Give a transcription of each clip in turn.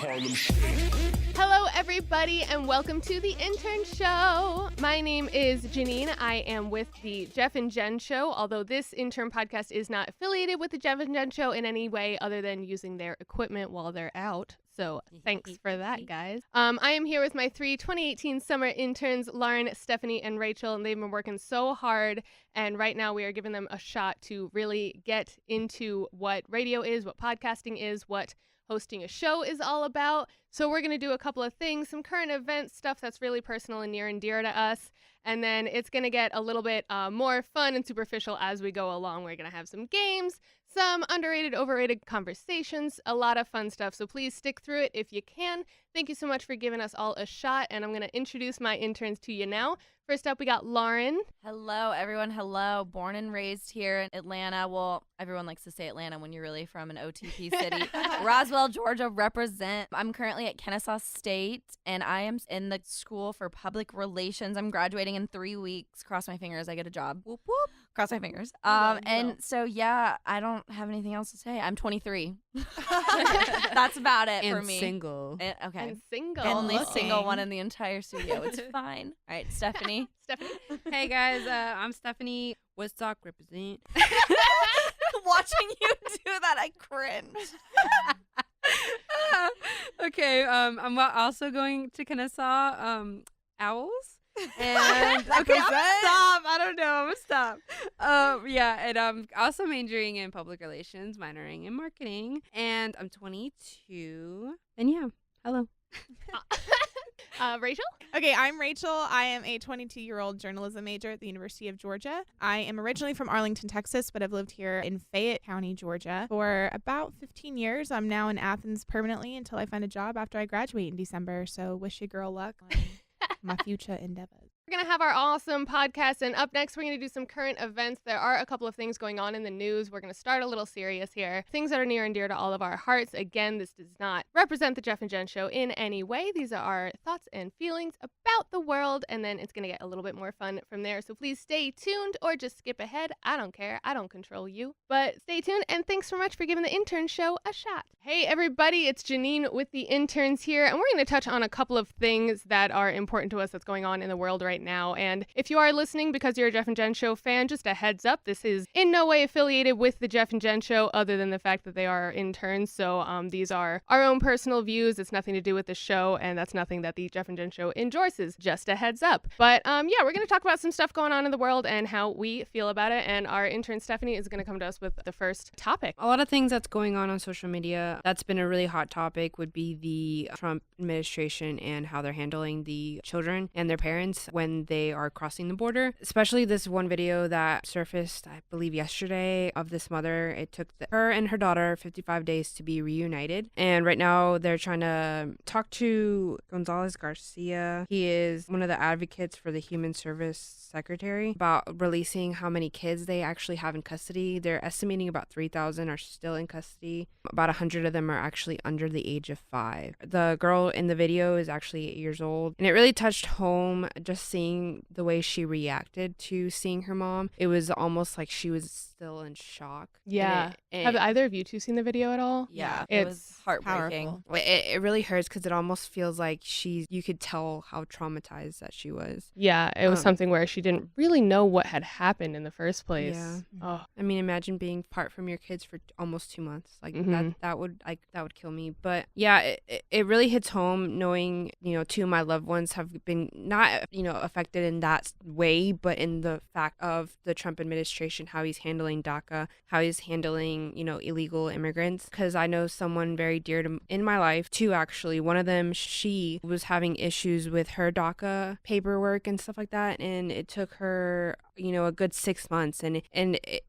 Harlem Shake. Hello, everybody, and welcome to the Intern Show. My name is Janine. I am with the Jeff and Jenn Show, although this intern podcast is not affiliated with the Jeff and Jenn Show in any way other than using their equipment while they're out. So thanks for that, guys. I am here with my three 2018 summer interns, Lauren, Stephanie, and Rachel, and they've been working so hard. And right now we are giving them a shot to really get into what radio is, what podcasting is, what hosting a show is all about. So we're going to do a couple of things, some current events, stuff that's really personal and near and dear to us. And then it's going to get a little bit more fun and superficial as we go along. We're going to have some games, some underrated, overrated conversations, a lot of fun stuff. So please stick through it if you can. Thank you so much for giving us all a shot. And I'm going to introduce my interns to you now. First up, we got Lauren. Hello, everyone. Hello. Born and raised here in Atlanta. Well, everyone likes to say Atlanta when you're really from an OTP city. Roswell, Georgia, represent. I'm currently at Kennesaw State, and I am in the school for public relations. I'm graduating in 3 weeks. Cross my fingers. I get a job. Whoop, whoop. Cross my fingers. So, yeah, I don't have anything else to say. I'm 23. That's about it for me. Single. And single. Only single one in the entire studio. It's fine. All right, Stephanie. Hey guys, I'm Stephanie. Woodstock represent. Watching you do that, I cringe. Okay, I'm also going to Kennesaw Owls. And okay, I'm gonna stop. I don't know. I'm gonna stop. And I'm also majoring in public relations, minoring in marketing, and I'm 22. And yeah, hello. Rachel? Okay, I'm Rachel. I am a 22-year-old journalism major at the University of Georgia. I am originally from Arlington, Texas, but I've lived here in Fayette County, Georgia for about 15 years. I'm now in Athens permanently until I find a job after I graduate in December. So wish you girl luck on my future endeavors. We're going to have our awesome podcast, and up next, we're going to do some current events. There are a couple of things going on in the news. We're going to start a little serious here. Things that are near and dear to all of our hearts. Again, this does not represent the Jeff and Jenn Show in any way. These are our thoughts and feelings about the world, and then it's going to get a little bit more fun from there. So please stay tuned or just skip ahead. I don't care. I don't control you. But stay tuned, and thanks so much for giving the Intern Show a shot. Hey, everybody. It's Janine with the interns here, and we're going to touch on a couple of things that are important to us that's going on in the world right now. And if you are listening because you're a Jeff and Jenn Show fan, just a heads up, this is in no way affiliated with the Jeff and Jenn Show other than the fact that they are our interns. So these are our own personal views. It's nothing to do with the show, and that's nothing that the Jeff and Jenn Show endorses. Just a heads up. But we're going to talk about some stuff going on in the world and how we feel about it. And our intern Stephanie is going to come to us with the first topic. A lot of things that's going on social media that's been a really hot topic would be the Trump administration and how they're handling the children and their parents when they are crossing the border. Especially this one video that surfaced, I believe, yesterday of this mother. It took her and her daughter 55 days to be reunited. And right now they're trying to talk to Gonzalez Garcia. He is one of the advocates for the Human Service Secretary about releasing how many kids they actually have in custody. They're estimating about 3,000 are still in custody. About 100 of them are actually under the age of 5. The girl in the video is actually 8 years old. And it really touched home just seeing the way she reacted to seeing her mom. It was almost like she was still in shock. Yeah. Have either of you two seen the video at all? Yeah. It was heartbreaking. It really hurts because it almost feels like you could tell how traumatized that she was. Yeah, it was something where she didn't really know what had happened in the first place. Yeah. Oh. I mean, imagine being apart from your kids for almost 2 months. Like that would kill me. But yeah, it really hits home knowing, two of my loved ones have been not, affected in that way, but in the fact of the Trump administration, how he's handling DACA, how he's handling, illegal immigrants. Because I know someone very dear to in my life, two actually. One of them, she was having issues with her DACA paperwork and stuff like that, and it took her a good 6 months, and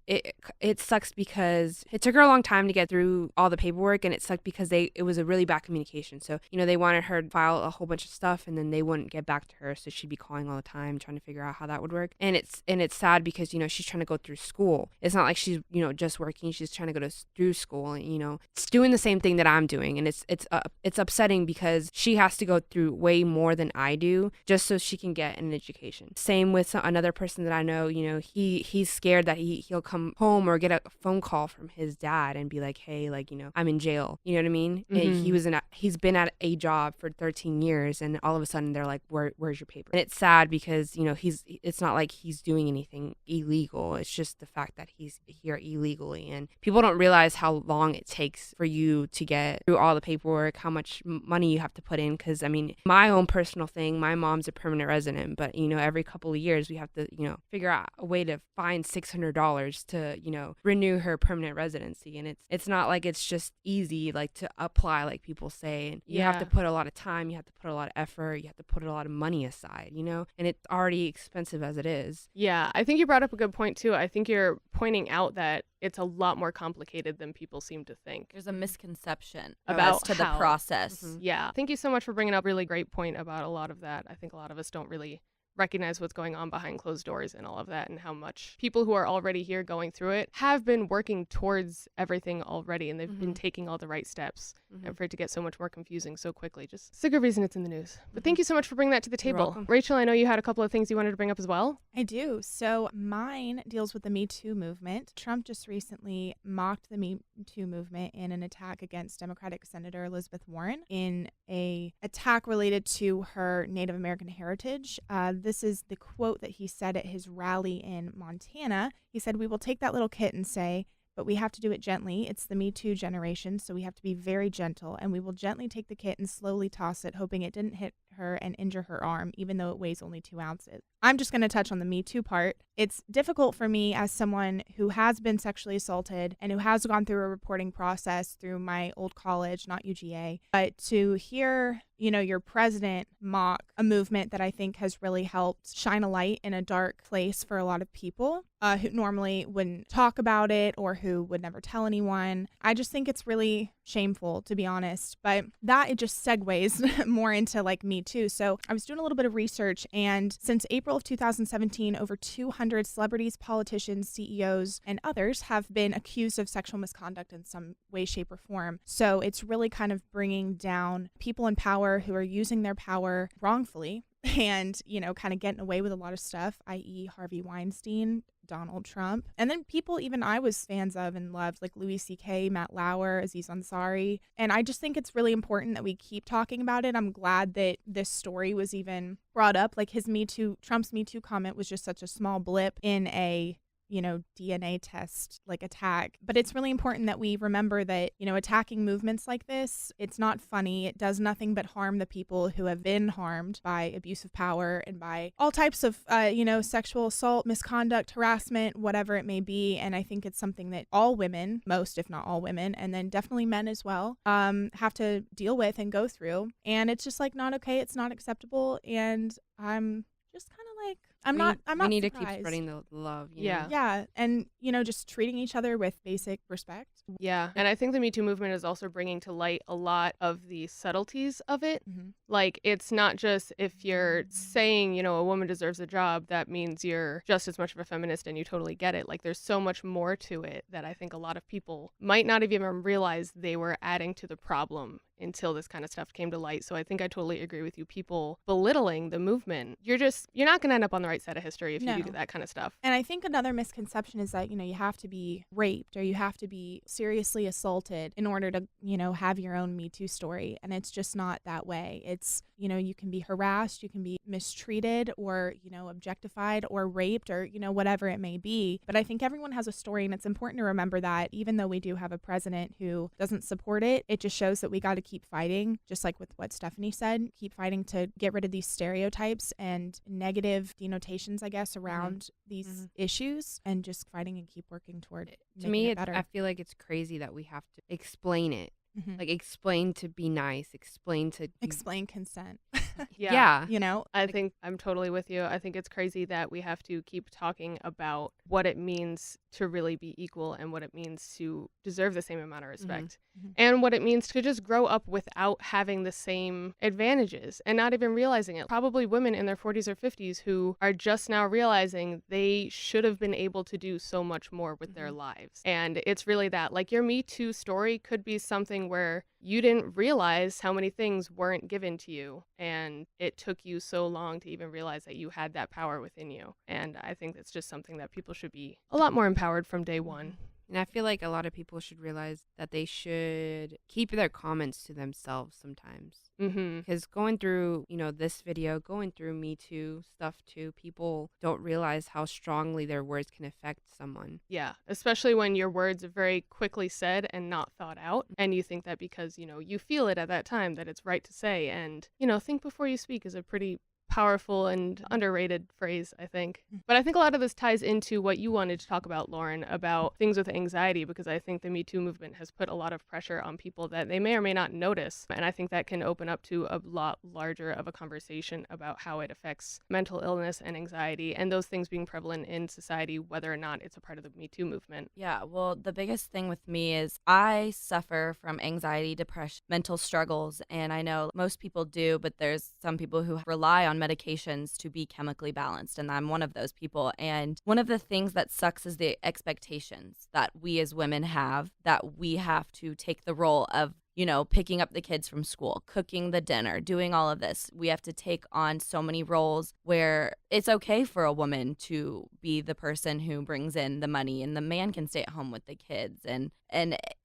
it sucks because it took her a long time to get through all the paperwork, and it sucked because it was a really bad communication. So they wanted her to file a whole bunch of stuff, and then they wouldn't get back to her, so she'd be calling all the time trying to figure out how that would work. And it's sad because she's trying to go through school. It's not like she's just working. She's trying to go through school, and it's doing the same thing that I'm doing. And it's upsetting because she has to go through way more than I do just so she can get an education. Same with another person that I know, he's scared that he'll come home or get a phone call from his dad and be like, hey, like, I'm in jail. You know what I mean? And he's been at a job for 13 years and all of a sudden they're like, where's your paper? And it's sad because, it's not like he's doing anything illegal. It's just the fact that he's here illegally. And people don't realize how long it takes for you to get through all the paperwork, how much money you have to put in. Because, my own personal thing, my mom's a permanent resident, but, every couple of years we have to, figure out a way to find $600 to, renew her permanent residency. And it's not like it's just easy, like, to apply, like people say. And you have to put a lot of time, you have to put a lot of effort, you have to put a lot of money aside, and it's already expensive as it is. Yeah, I think you brought up a good point too. I think you're pointing out that it's a lot more complicated than people seem to think. There's a misconception about the process. Yeah. Thank you so much for bringing up a really great point about a lot of that. I think a lot of us don't really recognize what's going on behind closed doors and all of that, and how much people who are already here going through it have been working towards everything already, and they've been taking all the right steps, and for it to get so much more confusing so quickly. Just it's a good reason it's in the news. But thank you so much for bringing that to the table. Rachel, I know you had a couple of things you wanted to bring up as well. I do. So mine deals with the Me Too movement. Trump just recently mocked the Me Too movement in an attack against Democratic Senator Elizabeth Warren in a attack related to her Native American heritage. This is the quote that he said at his rally in Montana. He said, "We will take that little kid and say, but we have to do it gently. It's the Me Too generation, so we have to be very gentle, and we will gently take the kit and slowly toss it, hoping it didn't hit her and injure her arm, even though it weighs only 2 ounces." I'm just going to touch on the Me Too part. It's difficult for me as someone who has been sexually assaulted and who has gone through a reporting process through my old college, not UGA, but to hear, your president mock a movement that I think has really helped shine a light in a dark place for a lot of people who normally wouldn't talk about it or who would never tell anyone. I just think it's really shameful, to be honest, but that it just segues more into like Me Too. So I was doing a little bit of research, and since April of 2017, over 200 celebrities, politicians, CEOs, and others have been accused of sexual misconduct in some way, shape, or form. So it's really kind of bringing down people in power who are using their power wrongfully and, kind of getting away with a lot of stuff, i.e. Harvey Weinstein, Donald Trump, and then people even I was fans of and loved, like Louis C.K., Matt Lauer, Aziz Ansari. And I just think it's really important that we keep talking about it. I'm glad that this story was even brought up. Like Trump's Me Too comment was just such a small blip in a DNA test like attack. But it's really important that we remember that, attacking movements like this, it's not funny. It does nothing but harm the people who have been harmed by abuse of power and by all types of, sexual assault, misconduct, harassment, whatever it may be. And I think it's something that all women, most if not all women, and then definitely men as well, have to deal with and go through. And it's just like not okay. It's not acceptable. And I'm just kind of like, I'm not we need surprised. to keep spreading the love. Yeah. And, just treating each other with basic respect. Yeah. And I think the Me Too movement is also bringing to light a lot of the subtleties of it. Like, it's not just if you're saying, a woman deserves a job, that means you're just as much of a feminist and you totally get it. Like, there's so much more to it that I think a lot of people might not have even realized they were adding to the problem until this kind of stuff came to light. So I think I totally agree with you. People belittling the movement, you're not going to end up on the right side of history if you do that kind of stuff. And I think another misconception is that, you have to be raped or you have to be seriously assaulted in order to, have your own Me Too story. And it's just not that way. It's, you can be harassed, you can be mistreated or, objectified or raped or, whatever it may be. But I think everyone has a story, and it's important to remember that even though we do have a president who doesn't support it, it just shows that we got to keep fighting, just like with what Stephanie said, keep fighting to get rid of these stereotypes and negative denotations, I guess, around these issues, and just fighting and keep working toward it. To me, it better. I feel like it's crazy that we have to explain it. Like, explain to be nice, explain consent. Yeah. I think I'm totally with you. I think it's crazy that we have to keep talking about what it means to really be equal and what it means to deserve the same amount of respect and what it means to just grow up without having the same advantages and not even realizing it. Probably women in their 40s or 50s who are just now realizing they should have been able to do so much more with their lives. And it's really that, like, your Me Too story could be something where you didn't realize how many things weren't given to you, and it took you so long to even realize that you had that power within you. And I think that's just something that people should be a lot more empowered from day one. And I feel like a lot of people should realize that they should keep their comments to themselves sometimes. Because going through, this video, going through Me Too stuff too, people don't realize how strongly their words can affect someone. Yeah, especially when your words are very quickly said and not thought out. And you think that because, you feel it at that time that it's right to say. And, think before you speak is a pretty powerful and underrated phrase, I think. But I think a lot of this ties into what you wanted to talk about, Lauren, about things with anxiety, because I think the Me Too movement has put a lot of pressure on people that they may or may not notice. And I think that can open up to a lot larger of a conversation about how it affects mental illness and anxiety and those things being prevalent in society, whether or not it's a part of the Me Too movement. Yeah, well, the biggest thing with me is I suffer from anxiety, depression, mental struggles, and I know most people do, but there's some people who rely on medications to be chemically balanced, and I'm one of those people. And one of the things that sucks is the expectations that we as women have, that we have to take the role of picking up the kids from school, cooking the dinner, doing all of this. We have to take on so many roles where it's okay for a woman to be the person who brings in the money and the man can stay at home with the kids. And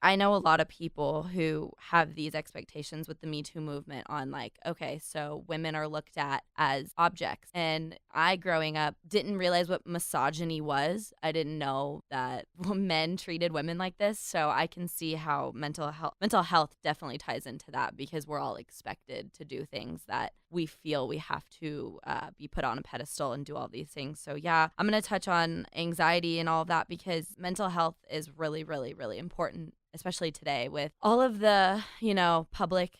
I know a lot of people who have these expectations with the Me Too movement on like, okay, so women are looked at as objects. And I, growing up, didn't realize what misogyny was. I didn't know that men treated women like this. So I can see how mental health definitely ties into that, because we're all expected to do things that we feel we have to be put on a pedestal and do all these things. So yeah, I'm going to touch on anxiety and all of that, because mental health is really, really, really important, especially today with all of the, public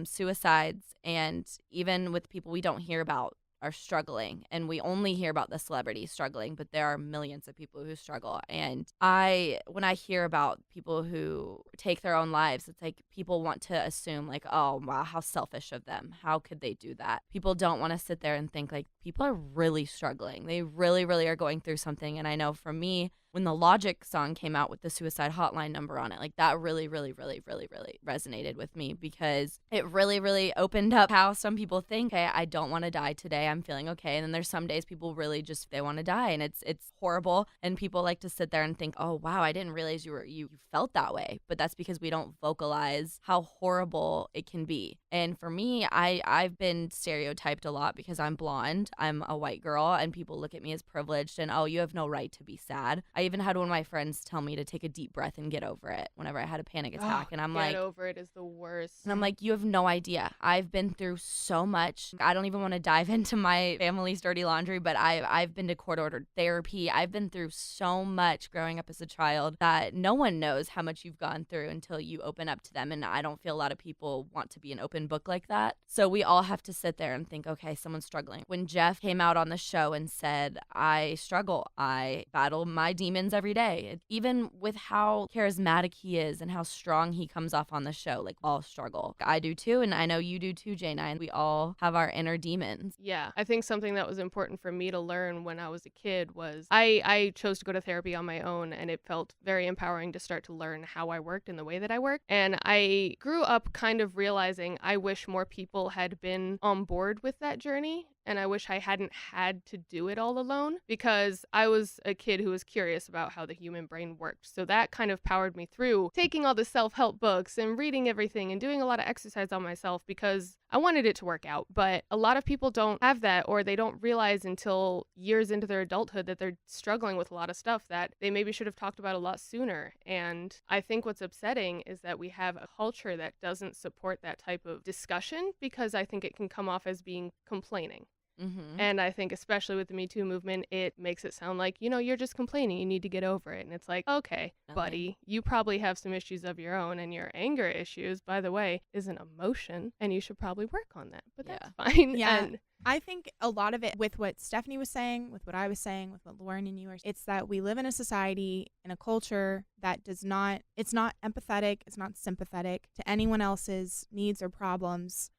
suicides, and even with people we don't hear about are struggling, and we only hear about the celebrities struggling, but there are millions of people who struggle. And when I hear about people who take their own lives, it's like people want to assume like, oh wow, how selfish of them, how could they do that? People don't want to sit there and think like people are really struggling, they really, really are going through something. And I know for me, when the Logic song came out with the suicide hotline number on it, like that really, really, really, really, really resonated with me, because it really, really opened up how some people think, hey, I don't want to die today, I'm feeling okay. And then there's some days people really just, they want to die, and it's horrible. And people like to sit there and think, oh wow, I didn't realize you felt that way. But that's because we don't vocalize how horrible it can be. And for me, I've been stereotyped a lot because I'm blonde, I'm a white girl, and people look at me as privileged and, oh, you have no right to be sad. I even had one of my friends tell me to take a deep breath and get over it whenever I had a panic attack. And I'm like, get over it is the worst. And I'm like, you have no idea. I've been through so much. I don't even want to dive into my family's dirty laundry, but I've been to court-ordered therapy. I've been through so much growing up as a child that no one knows how much you've gone through until you open up to them. And I don't feel a lot of people want to be an open book like that. So we all have to sit there and think, okay, someone's struggling. When Jeff came out on the show and said, I struggle, I battle my demons every day, even with how charismatic he is and how strong he comes off on the show, like all struggle. I do too, and I know you do too, Jana, and we all have our inner demons. Yeah, I think something that was important for me to learn when I was a kid was I chose to go to therapy on my own, and it felt very empowering to start to learn how I worked and the way that I worked. And I grew up kind of realizing I wish more people had been on board with that journey. And I wish I hadn't had to do it all alone, because I was a kid who was curious about how the human brain worked. So that kind of powered me through taking all the self-help books and reading everything and doing a lot of exercise on myself, because I wanted it to work out. But a lot of people don't have that, or they don't realize until years into their adulthood that they're struggling with a lot of stuff that they maybe should have talked about a lot sooner. And I think what's upsetting is that we have a culture that doesn't support that type of discussion, because I think it can come off as being complaining. Mm-hmm. And I think especially with the Me Too movement, it makes it sound like, you're just complaining. You need to get over it. And it's like, okay, buddy, you probably have some issues of your own, and your anger issues, by the way, is an emotion, and you should probably work on that. But that's fine. Yeah. And I think a lot of it, with what Stephanie was saying, with what I was saying, with what Lauren and you are, it's that we live in a society, in a culture that it's not empathetic, it's not sympathetic to anyone else's needs or problems.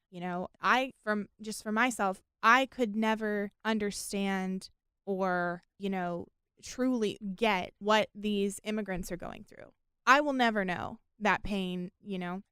For myself, I could never understand or, truly get what these immigrants are going through. I will never know. that pain,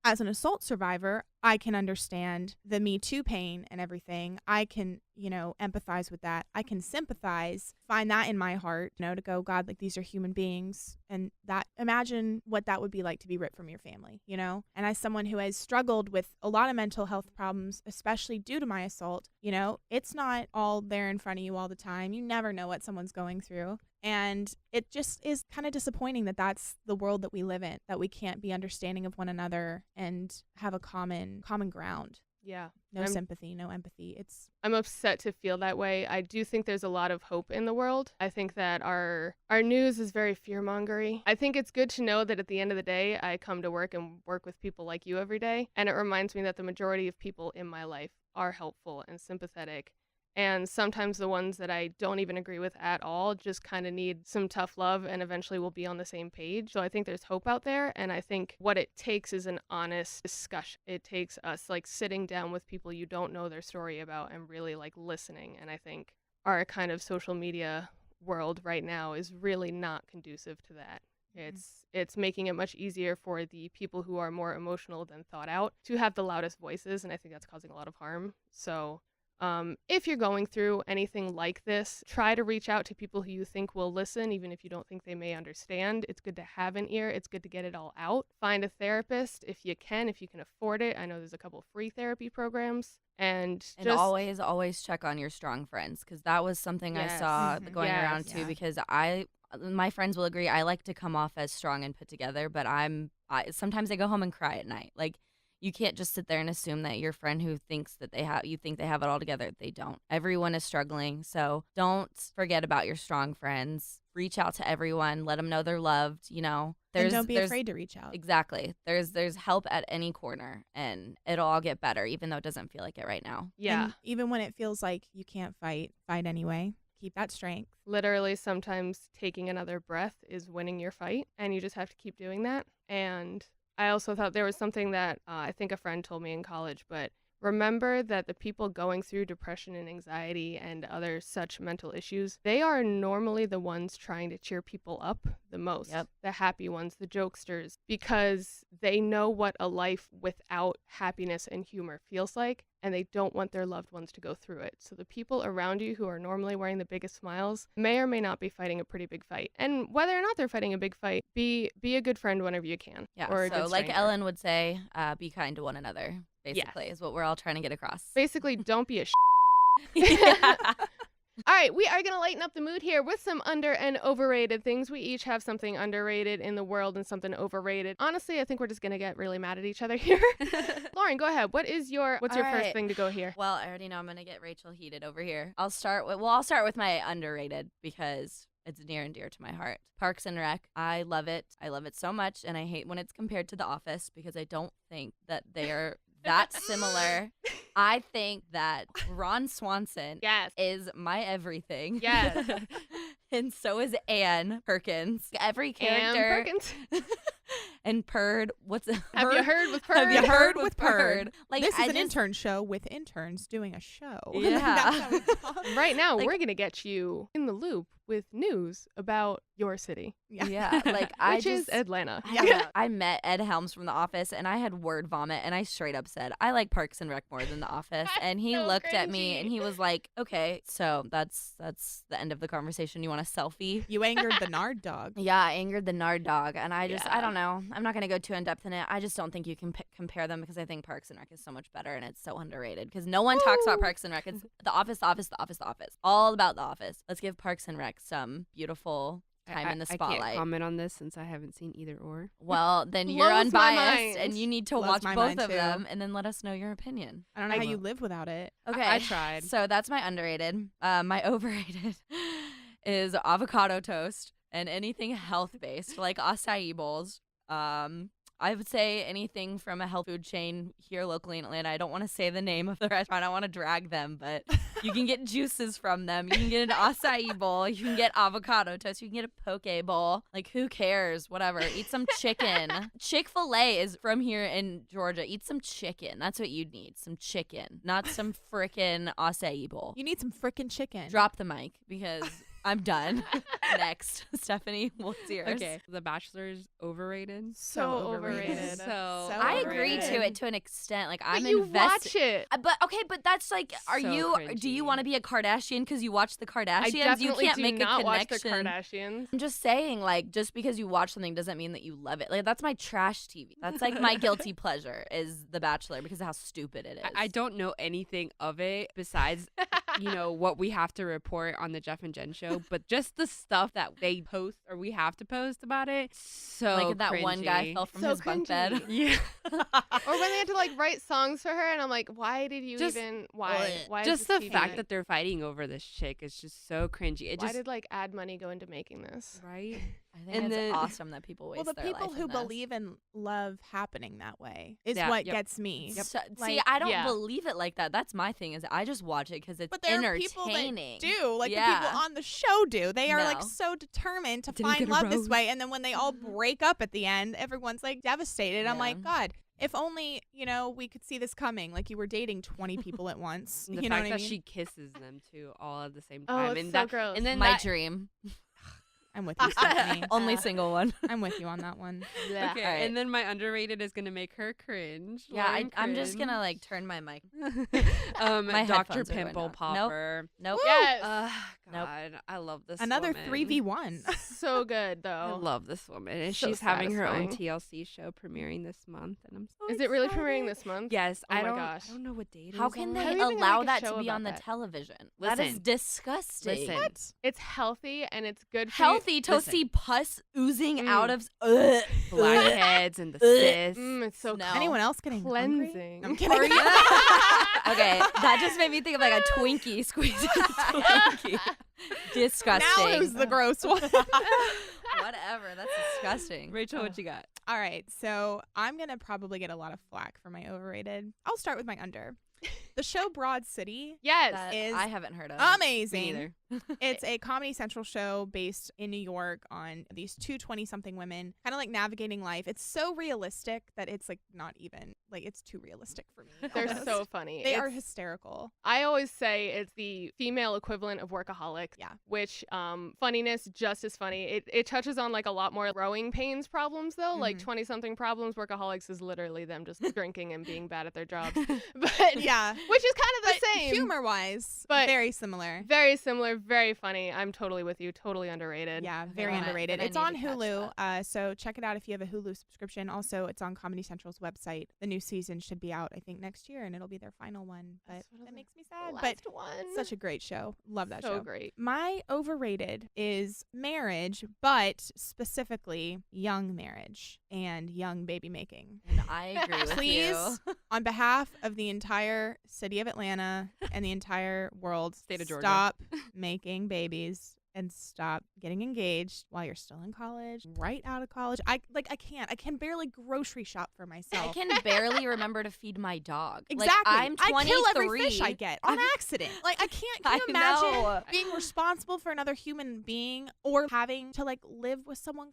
as an assault survivor, I can understand the Me Too pain and everything. I can, empathize with that. I can sympathize, find that in my heart, to go, God, like these are human beings. And that, imagine what that would be like to be ripped from your family, And as someone who has struggled with a lot of mental health problems, especially due to my assault, it's not all there in front of you all the time. You never know what someone's going through. And it just is kind of disappointing that that's the world that we live in, that we can't be understanding of one another and have a common ground. Yeah. No sympathy, no empathy. I'm upset to feel that way. I do think there's a lot of hope in the world. I think that our news is very fear-mongery. I think it's good to know that at the end of the day, I come to work and work with people like you every day. And it reminds me that the majority of people in my life are helpful and sympathetic. And sometimes the ones that I don't even agree with at all just kind of need some tough love, and eventually we'll be on the same page. So I think there's hope out there. And I think what it takes is an honest discussion. It takes us like sitting down with people you don't know their story about and really like listening. And I think our kind of social media world right now is really not conducive to that. It's making it much easier for the people who are more emotional than thought out to have the loudest voices. And I think that's causing a lot of harm. So if you're going through anything like this, try to reach out to people who you think will listen, even if you don't think they may understand. It's good to have an ear. It's good to get it all out. Find a therapist if you can afford it. I know there's a couple free therapy programs. And always check on your strong friends, because that was something I saw going around too, because my friends will agree, I like to come off as strong and put together, but sometimes I go home and cry at night. Like, you can't just sit there and assume that your friend who thinks that you think they have it all together. They don't. Everyone is struggling. So don't forget about your strong friends. Reach out to everyone. Let them know they're loved. And don't be afraid to reach out. Exactly. There's help at any corner, and it'll all get better, even though it doesn't feel like it right now. Yeah. And even when it feels like you can't fight anyway. Keep that strength. Literally, sometimes taking another breath is winning your fight, and you just have to keep doing that. And I also thought there was something that I think a friend told me in college, but remember that the people going through depression and anxiety and other such mental issues, they are normally the ones trying to cheer people up the most. Yep. The happy ones, the jokesters, because they know what a life without happiness and humor feels like, and they don't want their loved ones to go through it. So the people around you who are normally wearing the biggest smiles may or may not be fighting a pretty big fight. And whether or not they're fighting a big fight, be a good friend whenever you can. Yeah, or a so good like stranger. Ellen would say, be kind to one another, basically, is what we're all trying to get across. Basically, don't be a Yeah. All right, we are going to lighten up the mood here with some under and overrated things. We each have something underrated in the world and something overrated. Honestly, I think we're just going to get really mad at each other here. Lauren, go ahead. What's your first thing to go here? Well, I already know I'm going to get Rachel heated over here. I'll start with my underrated, because it's near and dear to my heart. Parks and Rec. I love it. I love it so much, and I hate when it's compared to The Office, because I don't think that they are that similar. I think that Ron Swanson is my everything. Yes. And so is Ann Perkins. Every character. Ann Perkins. And Purd. Have you heard with Purd? Have you heard with Purd? Like, this is an intern show with interns doing a show. Yeah. That's how we talk. Right now, we're going to get you in the loop with news about your city. Yeah. Like, Which is Atlanta. I met Ed Helms from The Office, and I had word vomit, and I straight up said, I like Parks and Rec more than The Office. And he so looked at me cringy. and he was like, okay, so that's the end of the conversation. You want a selfie? You angered the Nard dog. Yeah, I angered the Nard dog. And I don't know. I'm not going to go too in depth in it. I just don't think you can compare them, because I think Parks and Rec is so much better, and it's so underrated, because no one talks about Parks and Rec. It's The Office, The Office, The Office, The Office. All about The Office. Let's give Parks and Rec some beautiful time in the spotlight. I can't comment on this since I haven't seen either or. Well, then you're Blows my unbiased, mind. and you need to Blows watch my both mind, of too. them, and then let us know your opinion. I don't know how you live without it. Okay. I tried. So that's my underrated. My overrated is avocado toast and anything health-based, like acai bowls. I would say anything from a health food chain here locally in Atlanta. I don't want to say the name of the restaurant. I don't want to drag them, but you can get juices from them. You can get an acai bowl. You can get avocado toast. You can get a poke bowl. Like, who cares? Whatever. Eat some chicken. Chick-fil-A is from here in Georgia. Eat some chicken. That's what you need. Some chicken, not some frickin' acai bowl. You need some frickin' chicken. Drop the mic, because I'm done. Next, Stephanie, what's yours? Okay, The Bachelor's overrated. So overrated. So I agree overrated. to it to an extent. Like, But I'm you invested. watch it. But that's like, are So you? Do you cringy. want to be a Kardashian because you watch the Kardashians? I definitely you can't do make not a watch connection. the Kardashians. I'm just saying, like, just because you watch something doesn't mean that you love it. Like, that's my trash TV. That's like my guilty pleasure is The Bachelor because of how stupid it is. I don't know anything of it besides, what we have to report on the Jeff and Jenn Show, but just the stuff that they post or we have to post about it. So like that one guy cringy. fell from So his bunk bed. cringy. Yeah. Or when they had to like write songs for her, and I'm like, why did you Just- even? Why? Why? is Just this the TV fact like- that they're fighting over this chick is just so cringy. It why just did like ad money go into making this? right. I think And it's then- awesome that people waste Well, the their people life who in this. believe in love happening that way is Yeah, what yep. gets me. So- see, Like, I don't yeah. believe it like that. That's my thing. Is I just watch it because it's But there are people that entertaining. do, like the Yeah. people on the show do. They are like No. so determined to Didn't find get a love this rose. way, and then when they all break up at the end, everyone's like devastated. I'm Yeah. like, God, if only we could see this coming. Like you were dating 20 people at once. And the You know fact what I that mean? she kisses them too all at the same Oh, time. it's and so that, gross. And then My that, dream. I'm with you, Stephanie. Only single one. I'm with you on that one. Yeah. okay, Alright. and then my underrated is gonna make her cringe. Yeah, Lauren I'm just gonna cringe. like turn my mic. Dr. My headphones are going Pimple out. Nope. Popper. Nope. Yes. Nope. God, I love this. Another woman. 3v1. So good I though. love this woman, and So she's having her own satisfying. TLC show premiering this month, and I'm so Is it really excited. premiering this month? Yes, Oh I my don't. gosh. I don't know what date. How it is can on. they How are you gonna allow make a that to show be on the about that? television? That is Listen. disgusting. Listen. What? It's healthy and it's good for you. Healthy to Listen. see pus oozing Mm. out of Blackheads and the cysts. It's so No. Anyone else getting hungry? cleansing. I'm kidding. Are you? Okay, that just made me think of like a Twinkie squeezing a Twinkie. Disgusting. Now who's the gross one? Whatever. That's disgusting. Rachel, what you got? All right, so I'm gonna probably get a lot of flack for my overrated. I'll start with my under. The show Broad City, Yes. That is I haven't heard of. amazing. Neither. It's a Comedy Central show based in New York on these two 20-something women, kind of like navigating life. It's so realistic that it's like not even like it's too realistic for me. They're almost. so funny. They are It's- hysterical. I always say it's the female equivalent of Workaholics. Yeah. Which funniness, just as funny. It touches on like a lot more growing pains problems though, like Mhm. 20-something problems. Workaholics is literally them just drinking and being bad at their jobs. But Yeah, which is kind of the but same. humor-wise, But- very similar. Very similar, very funny. I'm totally with you. Totally underrated. Yeah, Okay, very then I- underrated. then I It's need on to catch Hulu, so check it out if you have a Hulu subscription. Also, it's on Comedy Central's website. The new season should be out, I think, next year, and it'll be their final one. But That's what I that was makes me The sad. But last one. such a great show. Love that so show. great. My overrated is marriage, but specifically young marriage and young baby making. And I agree with Please, you. on behalf of the entire city of Atlanta and the entire world, State of Georgia. stop making babies and stop getting engaged while you're still in college, right out of college. I can barely grocery shop for I myself. can barely remember to feed my dog. Exactly. Like, I'm 23. I kill every fish I get on accident. Like I can't. Can you I imagine know. being responsible for another human being or having to like live with someone?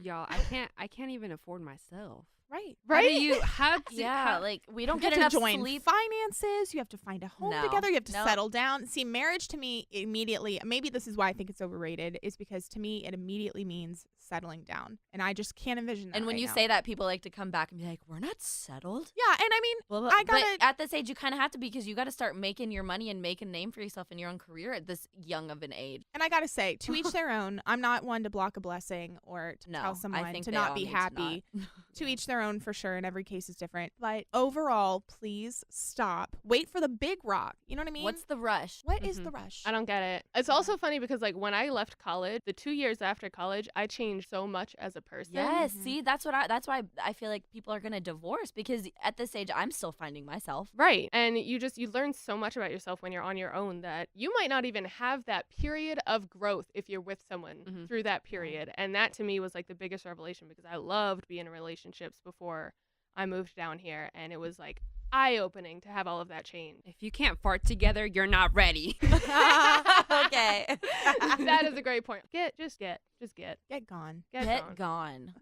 Y'all, I can't even afford myself. Right. How do Right? you? How? do- Yeah, how- like we don't You get have enough to join sleep. finances. You have to find a home No. together. You have to Nope. settle down. See, marriage to me immediately, maybe this is why I think it's overrated, is because to me it immediately means settling down. And I just can't envision that. And when right you now. say that, people like to come back and be like, "We're not settled." Yeah, and I mean, Well, I but gotta- at this age, you kind of have to be because you got to start making your money and make a name for yourself in your own career at this young of an age. and I gotta say, to each their own. I'm not one to block a blessing or to No, tell I someone think to they not all be need to happy. not. To each their own for sure, and every case is different. But overall, please stop. Wait for the big rock. You know what I mean? What's the rush? What is Mhm. the rush? I don't get it. It's also funny because like when I left college, the 2 years after college, I changed so much as a person. Yes, Mhm. see, that's why I feel like people are gonna divorce because at this age, I'm still finding myself. Right. And you learn so much about yourself when you're on your own that you might not even have that period of growth if you're with someone Mhm. through that period. And that to me was like the biggest revelation because I loved being in relationships before I moved down here. And it was like eye-opening to have all of that change. If you can't fart together, you're not ready. Okay. That is a great point. Just get Just get gone. Get gone.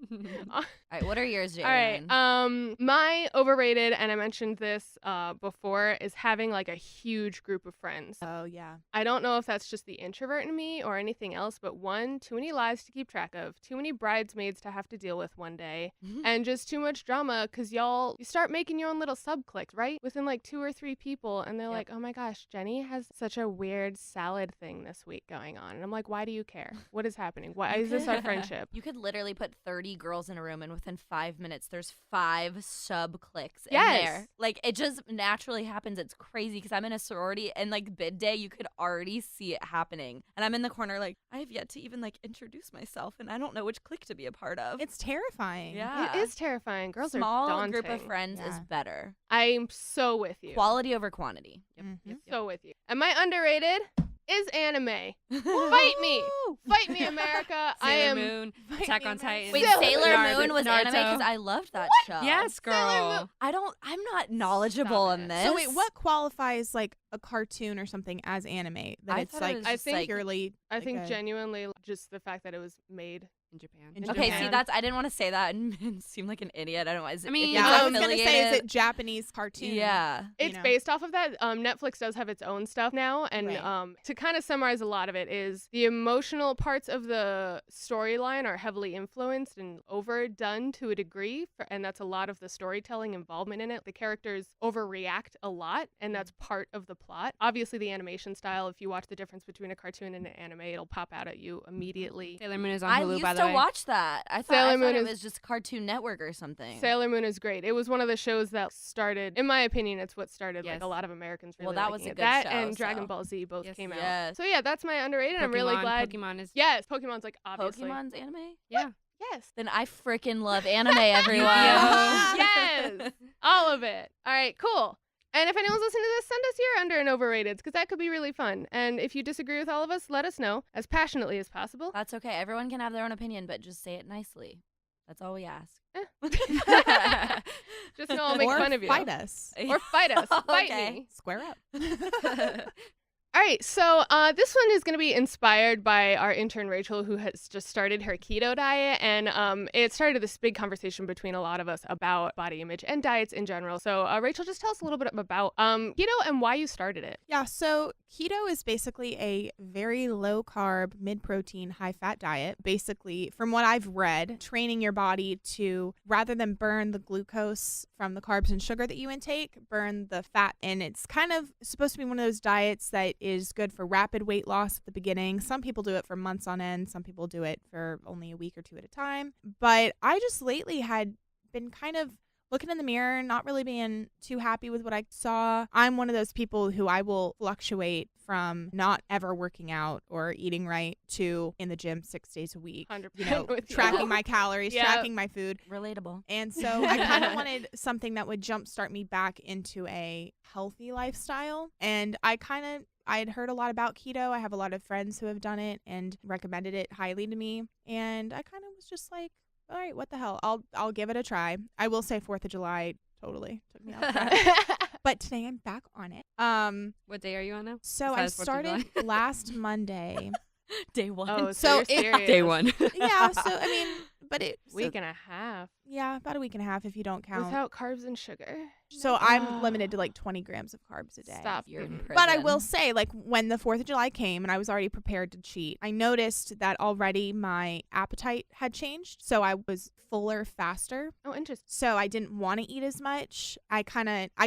All right, what are yours, Jalen? All right. My overrated, and I mentioned this before, is having like a huge group of friends. Oh yeah. I don't know if that's just the introvert in me or anything else, but one, too many lives to keep track of, too many bridesmaids to have to deal with one day, and just too much drama because you start making your own little sub cliques, right? Within like 2 or 3 people, and they're like, oh my gosh, Jenny has such a weird salad thing this week going on. And I'm like, why do you care? What is happening? Why is this our friendship? You could literally put 30 girls in a room, and within 5 minutes, there's 5 sub cliques in there. Like, it just naturally happens. It's crazy because I'm in a sorority, and like bid day, you could already see it happening. And I'm in the corner, like, I have yet to even like introduce myself, and I don't know which clique to be a part of. It's terrifying. Yeah. It is terrifying. Girls Small are daunting. group of friends is better. I'm so with you. Quality over quantity. Yep. So with you. And my underrated is anime. Fight me. Fight me, America. Sailor Moon, Attack on Titan. Wait, Sailor Moon was anime because I loved that show. Yes, girl. I'm not knowledgeable on this. So wait, what qualifies like a cartoon or something as anime? That I it's thought like it was just, like, purely. I think genuinely just the fact that it was made in Japan. Okay, Japan. see, I didn't want to say that and seem like an idiot. I don't know. I mean, Yeah, I was gonna affiliated? say, is it Japanese cartoon? Yeah. It's based off of that. Netflix does have its own stuff now, and Right. To kind of summarize a lot of it is the emotional parts of the storyline are heavily influenced and overdone to a degree, and that's a lot of the storytelling involvement in it. The characters overreact a lot, and that's part of the plot. Obviously, the animation style, if you watch the difference between a cartoon and an anime, it'll pop out at you immediately. Sailor Moon is on Hulu, by the way. I used to watch that. I Sailor thought Moon it is- was just Cartoon Network or something. Sailor Moon is great. It was one of the shows that started, in my opinion, it's what started like Yes. a lot of Americans really Well, that liking was a it. good That show, and Dragon so. Ball Z both Yes. came out. Yes. So yeah, that's my underrated. I'm really glad. Pokemon is. Yes, Pokemon's like obviously. Pokemon's anime? Yeah. Yes. Then I freaking love anime, everyone. Yes. All of it. All right, cool. And if anyone's listening to this, send us your under and overrateds because that could be really fun. And if you disagree with all of us, let us know as passionately as possible. That's okay. Everyone can have their own opinion, but just say it nicely. That's all we ask. Just know I'll make or fun of you. fight us. Or fight us. Fight Okay. me. Square up. All right, so this one is going to be inspired by our intern Rachel, who has just started her keto diet, and it started this big conversation between a lot of us about body image and diets in general. So Rachel, just tell us a little bit about keto and why you started it. Yeah, so keto is basically a very low carb, mid protein, high fat diet. Basically, from what I've read, training your body to, rather than burn the glucose from the carbs and sugar that you intake, burn the fat. And it's kind of supposed to be one of those diets that is good for rapid weight loss at the beginning. Some people do it for months on end. Some people do it for only a week or two at a time. But I just lately had been kind of looking in the mirror, not really being too happy with what I saw. I'm one of those people who I will fluctuate from not ever working out or eating right to in the gym 6 days a week. 100% You know, with you. tracking my calories, Yeah. tracking my food. Relatable. And so I kind of wanted something that would jumpstart me back into a healthy lifestyle. And I had heard a lot about keto. I have a lot of friends who have done it and recommended it highly to me. And I kind of was just like, all right, what the hell? I'll give it a try. I will say 4th of July totally took me off track. But today I'm back on it. What day are you on now? So I Besides 4th of July? started last Monday. Day one. Oh, So so you're serious. Day one. Yeah, so I mean, but Week and a half yeah, about a week and a half if you don't count. without carbs and sugar. So I'm limited to like 20 grams of carbs a day. Stop. You're in prison. But I will say, like, when the 4th of July came and I was already prepared to cheat, I noticed that already my appetite had changed. So I was fuller faster. Oh, interesting. So I didn't want to eat as much. I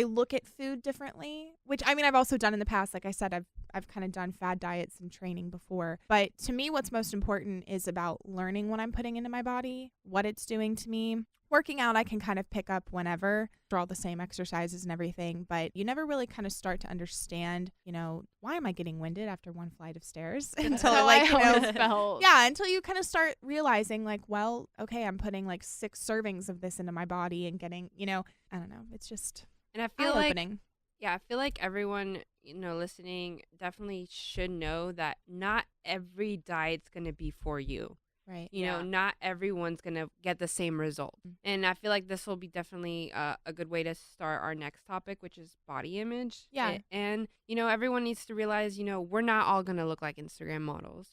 look at food differently, which I mean, I've also done in the past. Like I said, I've kind of done fad diets and training before. But to me, what's most important is about learning what I'm putting into my body, what it's doing to me. Working out, I can kind of pick up whenever, for all the same exercises and everything, but you never really kind of start to understand, you know, why am I getting winded after one flight of stairs? Until How like, I you know, always felt. yeah, until you kind of start realizing like, well, okay, I'm putting like 6 servings of this into my body and getting, you know, I don't know. It's just And I feel like eye-opening. Yeah, I feel like everyone, listening definitely should know that not every diet's going to be for you. Right. You know, not everyone's going to get the same result. And I feel like this will be definitely a good way to start our next topic, which is body image. Yeah. And, everyone needs to realize, we're not all going to look like Instagram models.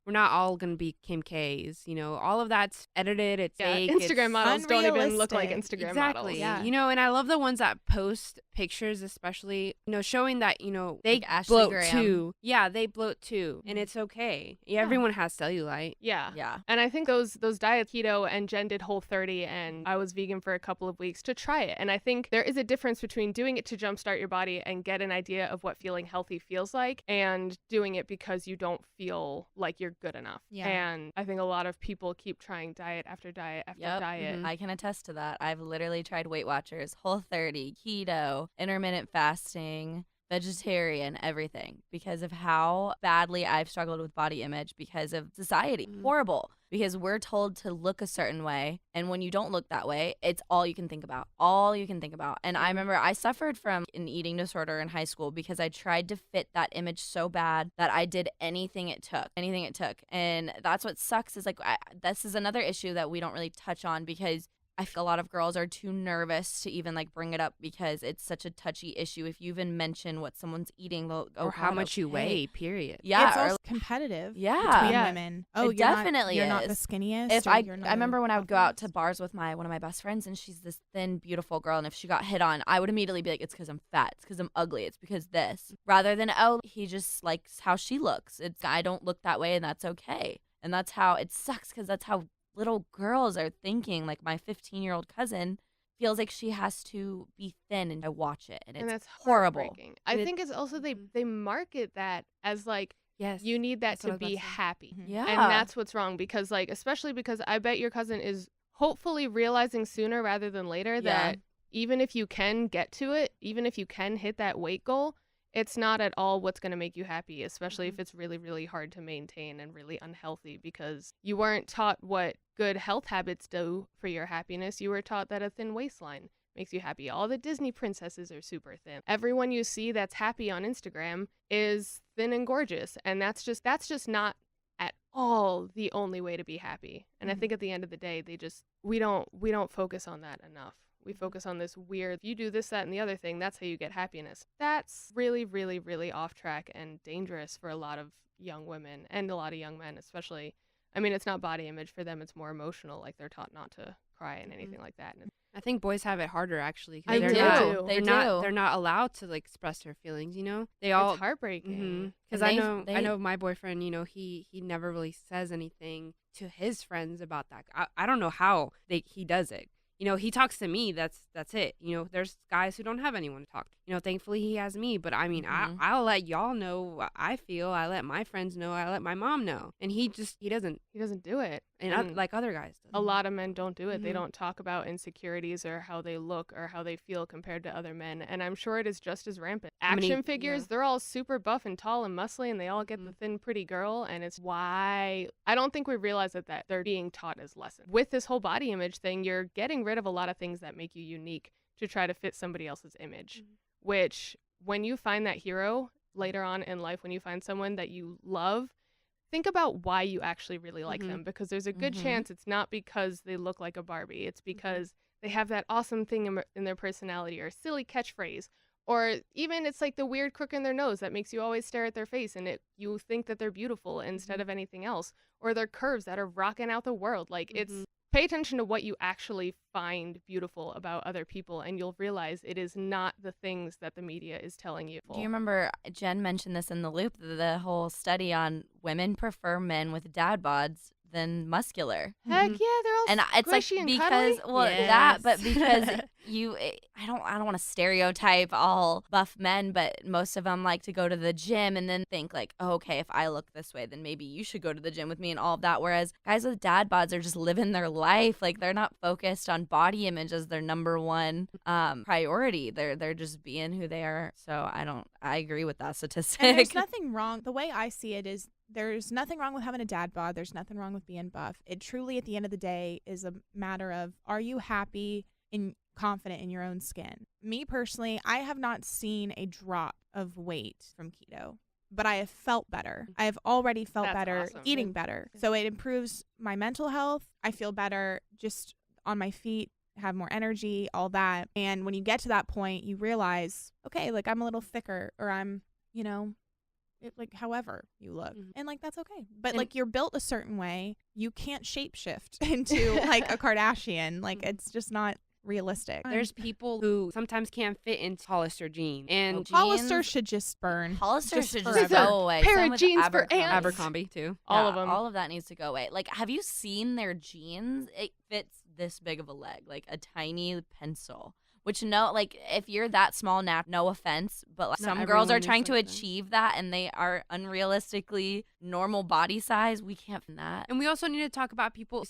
we're not all gonna be Kim K's. All of that's edited. It's fake. Instagram models don't even look like unrealistic. Instagram Exactly. models. Yeah. And I love the ones that post pictures, especially, showing that, they Like Ashley bloat Graham. too. Yeah, they bloat too. And it's okay. Yeah, everyone has cellulite. Yeah. Yeah. And I think those diet keto, and Jen did Whole30, and I was vegan for a couple of weeks to try it. And I think there is a difference between doing it to jumpstart your body and get an idea of what feeling healthy feels like, and doing it because you don't feel like you're good enough. Yeah. And I think a lot of people keep trying diet after diet after Yep. diet. I can attest to that. I've literally tried Weight Watchers, Whole30, keto, intermittent fasting, vegetarian, everything, because of how badly I've struggled with body image because of society. Horrible. Because we're told to look a certain way, and when you don't look that way, it's all you can think about. And I remember I suffered from an eating disorder in high school because I tried to fit that image so bad that I did anything it took. And that's what sucks, is like this is another issue that we don't really touch on, because I feel a lot of girls are too nervous to even bring it up, because it's such a touchy issue. If you even mention what someone's eating, they'll go, Or how much you weigh, period. Yeah, It's or also competitive Yeah. between Yeah. women. Oh, It you're definitely not, you're not the is. skinniest. if or I you're not remember the when I would go out to healthiest. bars with one of my best friends, and she's this thin, beautiful girl, and if she got hit on, I would immediately be like, it's because I'm fat, it's because I'm ugly, it's because this, rather than, oh, he just likes how she looks. It's, I don't look that way, and that's okay. And that's how it sucks, because that's how little girls are thinking. Like my 15-year-old cousin feels like she has to be thin, and I watch it, and it's that's horrible. heartbreaking. I think it's also they market that as like, Yes. you need that That's what I to was about be to say. happy. Yeah. And that's what's wrong, because especially because I bet your cousin is hopefully realizing sooner rather than later that even if you can get to it, even if you can hit that weight goal, it's not at all what's going to make you happy, especially if it's really, really hard to maintain and really unhealthy, because you weren't taught what good health habits do for your happiness. You were taught that a thin waistline makes you happy. All the Disney princesses are super thin. Everyone you see that's happy on Instagram is thin and gorgeous, and that's just not at all the only way to be happy. And I think at the end of the day, we don't focus on that enough. We focus on this weird, you do this, that, and the other thing, that's how you get happiness. That's really, really, really off track and dangerous for a lot of young women and a lot of young men, especially. I mean, it's not body image for them, it's more emotional. Like, they're taught not to cry and anything like that. And I think boys have it harder, actually. 'Cause I they're do. Not, They they're do. not allowed to express their feelings. They all. it's heartbreaking. Because And I know my boyfriend. He never really says anything to his friends about that. I don't know how he does it. He talks to me. That's it. There's guys who don't have anyone to talk to. Thankfully he has me. But I mean, I'll let y'all know what I feel. I let my friends know. I let my mom know. And he doesn't. He doesn't do it. And like other guys do. A lot of men don't do it. They don't talk about insecurities or how they look or how they feel compared to other men. And I'm sure it is just as rampant. Action figures, they're all super buff and tall and muscly, and they all get the thin, pretty girl. And it's why I don't think we realize that they're being taught as lessons. With this whole body image thing, you're getting rid of a lot of things that make you unique to try to fit somebody else's image, which when you find that hero later on in life, when you find someone that you love, think about why you actually really like them, because there's a good chance it's not because they look like a Barbie. It's because they have that awesome thing in their personality, or a silly catchphrase, or even it's like the weird crook in their nose that makes you always stare at their face and you think that they're beautiful instead of anything else, or their curves that are rocking out the world. Like it's pay attention to what you actually find beautiful about other people, and you'll realize it is not the things that the media is telling you. Do you remember Jen mentioned this in the loop, the whole study on women prefer men with dad bods than muscular? Heck yeah, they're all And it's like squishy and because cuddly. that, but because I don't want to stereotype all buff men, but most of them like to go to the gym and then think like, oh, okay, if I look this way, then maybe you should go to the gym with me and all of that. Whereas guys with dad bods are just living their life, like they're not focused on body image as their number one priority. They're just being who they are. So I agree with that statistic. And there's nothing wrong. The way I see it is there's nothing wrong with having a dad bod. There's nothing wrong with being buff. It truly, at the end of the day, is a matter of, are you happy and confident in your own skin? Me personally, I have not seen a drop of weight from keto, but I have felt better. I have already felt That's better awesome. eating better. So it improves my mental health. I feel better just on my feet, have more energy, all that. And when you get to that point, you realize, okay, like I'm a little thicker, or I'm, like however you look, Mhm. and like that's okay. But And- like you're built a certain way, you can't shapeshift into like a Kardashian. Like Mhm. it's just not realistic. There's people who sometimes can't fit into Hollister jeans and Hollister Jeans- should just burn. Hollister Just should forever. just go away. Pair Same of with jeans for Abercrombie. ants. Abercrombie too. All of them. All of that needs to go away. Like, have you seen their jeans? It fits this big of a leg, like a tiny pencil. Which like if you're that small now, no offense, but like, Not some girls are everyone is trying to like that. achieve that and they are unrealistically normal body size. We can't find that. And we also need to talk about people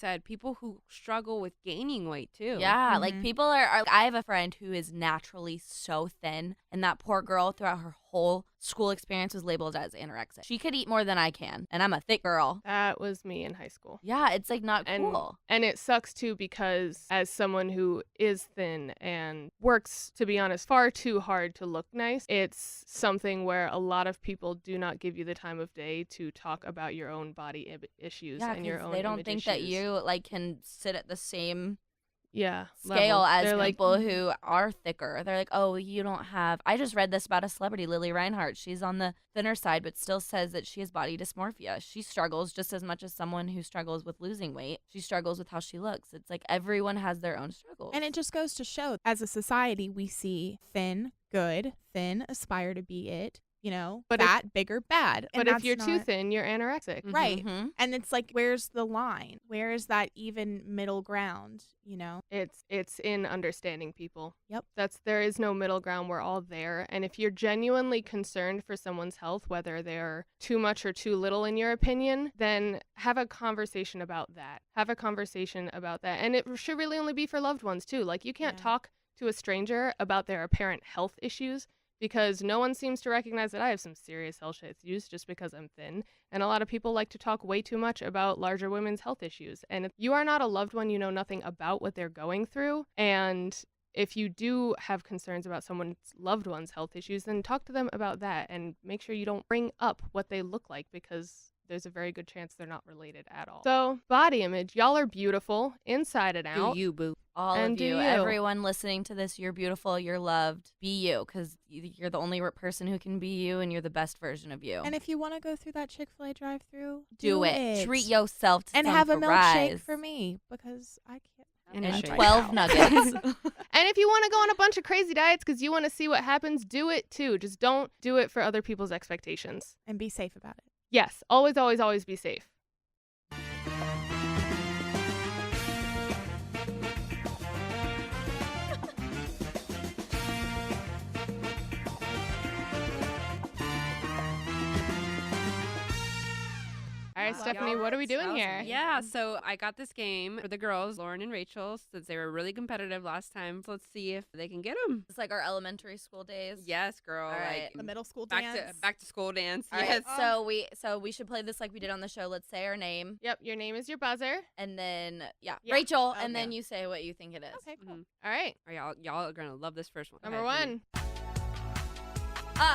who struggle with gaining weight too. Yeah, like Mhm. people are. I have a friend who is naturally so thin, and that poor girl throughout her whole school experience was labeled as anorexic. She could eat more than I can, and I'm a thick girl. That was me in high school. Yeah, it's like not And, cool. and it sucks too because as someone who is thin and works, to be honest, far too hard to look nice, it's something where a lot of people do not give you the time of day to talk about your own body issues Yeah, and your 'cause own they don't image think that issues. you like can sit at the same yeah scale level. as They're like, people who are thicker. They're like, oh, you don't have. I just read this about a celebrity, Lily Reinhart. She's on the thinner side, but still says that she has body dysmorphia. She struggles just as much as someone who struggles with losing weight. She struggles with how she looks. It's like everyone has their own struggles. And it just goes to show, as a society, we see thin, good, thin, aspire to be it, But if- fat, bigger, bad. but And if that's you're too not- thin, you're anorexic. Mhm. Right. Mhm. And it's like, where's the line? Where is that even middle ground, It's in understanding people. Yep. There is no middle ground. We're all there. And if you're genuinely concerned for someone's health, whether they're too much or too little in your opinion, then have a conversation about that. And it should really only be for loved ones too. Like you can't Yeah. talk to a stranger about their apparent health issues because no one seems to recognize that I have some serious health issues just because I'm thin. And a lot of people like to talk way too much about larger women's health issues. And if you are not a loved one, you know nothing about what they're going through. And if you do have concerns about someone's loved one's health issues, then talk to them about that and make sure you don't bring up what they look like because there's a very good chance they're not related at all. So, body image. Y'all are beautiful inside and out. Do you, boo? All And of do you, you. everyone listening to this, you're beautiful, you're loved. Be you, because you're the only person who can be you, and you're the best version of you. And if you want to go through that Chick-fil-A drive-thru, do it. Treat yourself to and some have a milkshake fries. for me because I can't. And And a shake. 12 nuggets. And if you want to go on a bunch of crazy diets because you want to see what happens, do it too. Just don't do it for other people's expectations. And be safe about it. Yes, always, always, always be safe. All right, Wow. Stephanie, what are we That doing was here? amazing. Yeah, so I got this game for the girls, Lauren and Rachel, since they were really competitive last time. So let's see if they can get them. It's like our elementary school days. Yes, girl. All right. Like, The middle school back dance. to school dance. All right, Yes. so we should play this like we did on the show. Let's say our name, Yep, your name is your buzzer. and then Yeah. Rachel, Okay. and then you say what you think it is. Okay, cool. Mhm. All right, All right, y'all are gonna love this first one. number Okay, one.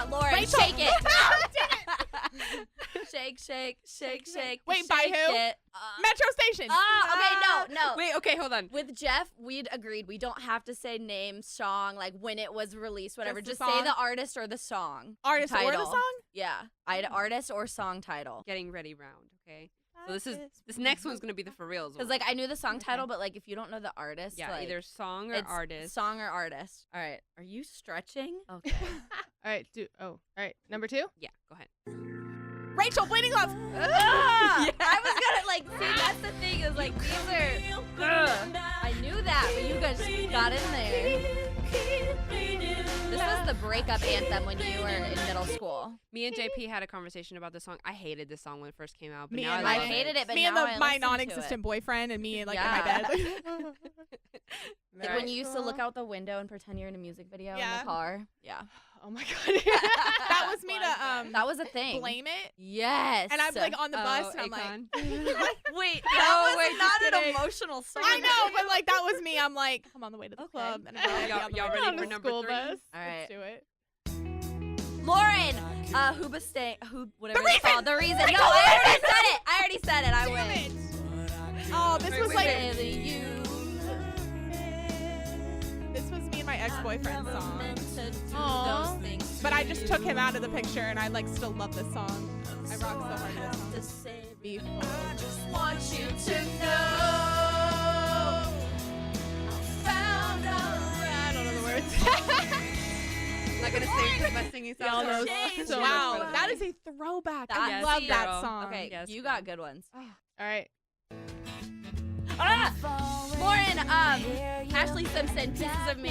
Lauren, Rachel. shake it. Dang shake, shake, shake, shake. Wait, by shake who? it. Metro Station. Oh, okay, no. Wait, okay, hold on. With Jeff, we'd agreed we don't have to say name, song, like when it was released, whatever. Just the Just say song? the artist or the song. Artist or the title. song? Yeah, artist or song title. Getting ready round, okay? So this next one's gonna be the for reals Because one. like I knew the song Okay. title, but like if you don't know the artist, yeah, like, either song or it's artist. Song or artist. All right. Are you stretching? Okay. All right, all right, number two. Yeah, go ahead. Rachel, Bleeding Love. I was gonna like see that's the thing is like these are I knew that, but you guys got in there. This was the breakup anthem when you were in middle school. Me and JP had a conversation about this song. I hated this song when it first came out, but Me now and I I love hated it, but Me now and I my listen to non-existent it. boyfriend and me like Yeah. in my bed. Like when you used to look out the window and pretend you're in a music video in Yeah. the car. Yeah. Oh my god. That was me to That was a thing. blame it. Yes. And I'm like on the bus Oh, and I'm like, Akon. wait, No, that wait, was not just an kidding. emotional song. I know, but like that was me. I'm like, I'm on the way to the Okay. club. And I'm like, Y'all- y'all ready ready On for the number school 3? bus. All Let's right. do it. Lauren, whatever The it's called. Reason. The reason. Rachel, No, I already said it. I Damn win. it. Oh, this Wait, was wait, like wait. Say the you. this was me and my ex-boyfriend's song. Aw. But I just took him out of the picture, and I like still love this song. I rock so hard to this song. Before. I just want you to know. Found I don't know the words. I'm not gonna sing because my singing Y'all know sounds so much Wow, better. that is a throwback. I That's love that girl. song. Okay, Yes, you girl. got good ones. All right. Lauren, Ashley Simpson, Pieces of Me.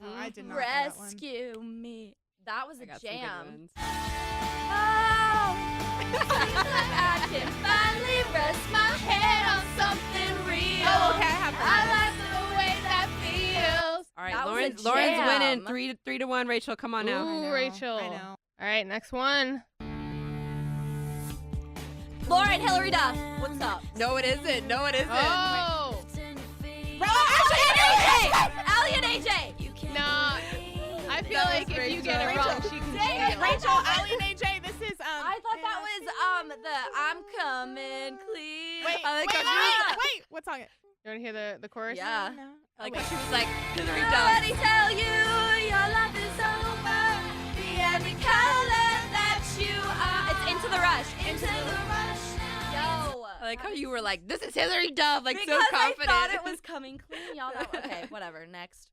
Oh, I did not know that one. Rescue me. That was I a got some good jam. ones. I can finally rest my head on something real. Oh, okay, I have I that. like the way that feels. All right, That was a Lauren's jam. winning 3-1. Rachel, come on now. Ooh, I know, Rachel. I know. All right, next one. Lauren, Hillary Duff. What's up? No, it isn't. No, it isn't. Oh. Allie and AJ. Nah. I feel That like was if you Rachel. get it wrong, she can steal. Rachel, Allie, and AJ. This is I thought that was the I'm coming clean. Wait, I like wait, how wait, wait. What song? You want to hear the chorus? Yeah. No. I like Oh, how wait. she was like, Hillary Duff. Nobody tell you your life is over. Be every color that you are. It's Into the Rush. Into the Rush. Yo. I like how you were like, this is Hillary Duff, like because so confident. I thought it was coming clean, y'all. Okay, whatever. Next.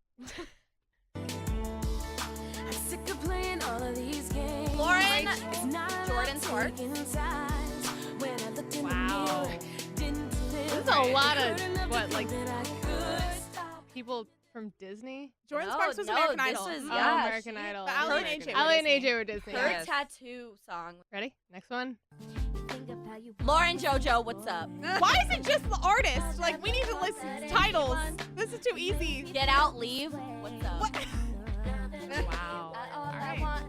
Lauren, Jordan Swartz. Wow. This is a lot of, what, like, people from Disney? Jordan No, Sparks was no, American this Idol. was- Oh, Yeah, American she- Idol. But Allie and American AJ. Idol. Allie and Disney. AJ were Disney. Her Yes. tattoo song. Ready? Next one. Lauren JoJo, what's up? Why is it just the artist? Like, we need to list titles. This is too easy. Get Out, Leave, what's up? What? Wow. All right.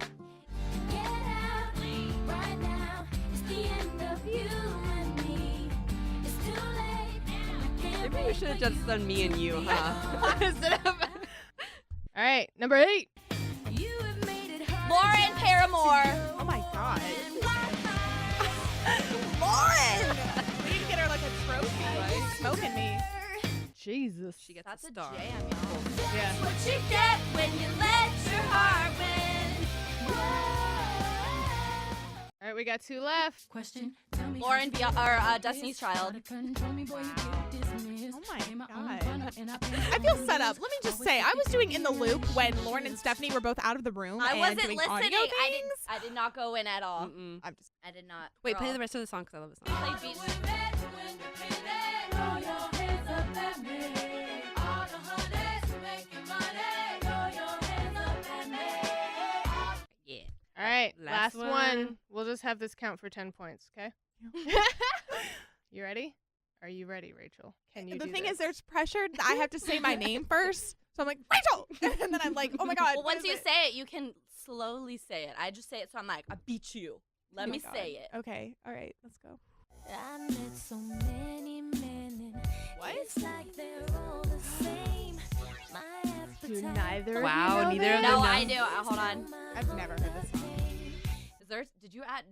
Maybe we should have just done Me and You, huh? Instead of. All right, number 8. Lauren Paramore. Oh my god. Lauren! We need to get her like a trophy. She's smoking me. Jesus. She gets That's a a star. jam, y'all. Yeah. What you get when you let your heart win. All right, we got 2 left. Lauren Destiny's Child. Oh my god. I feel set up. Let me just say, I was doing In the Loop when Lauren and Stephanie were both out of the room. I and wasn't doing listening. audio things. I did not go in at all. Mm-mm. I'm just. I did not. Wait, play Girl. the rest of the song because I love this song. Play beats. Yeah. All right, last Last one. one. We'll just have this count for 10 points, okay? You ready? Are you ready, Rachel? Can you The do thing this? is, there's pressure that I have to say my name first. So I'm like, Rachel! And then I'm like, oh my god. Well, what once is you it? say it, you can slowly say it. I just say it, so I'm like, I beat you. Let Oh my me God. say it. Okay, all right, let's go. I met so many men and What? it's like they're all the same. My Do appetite neither of Wow, you know neither of this? them No, know. I do. Hold on. I've never heard this song.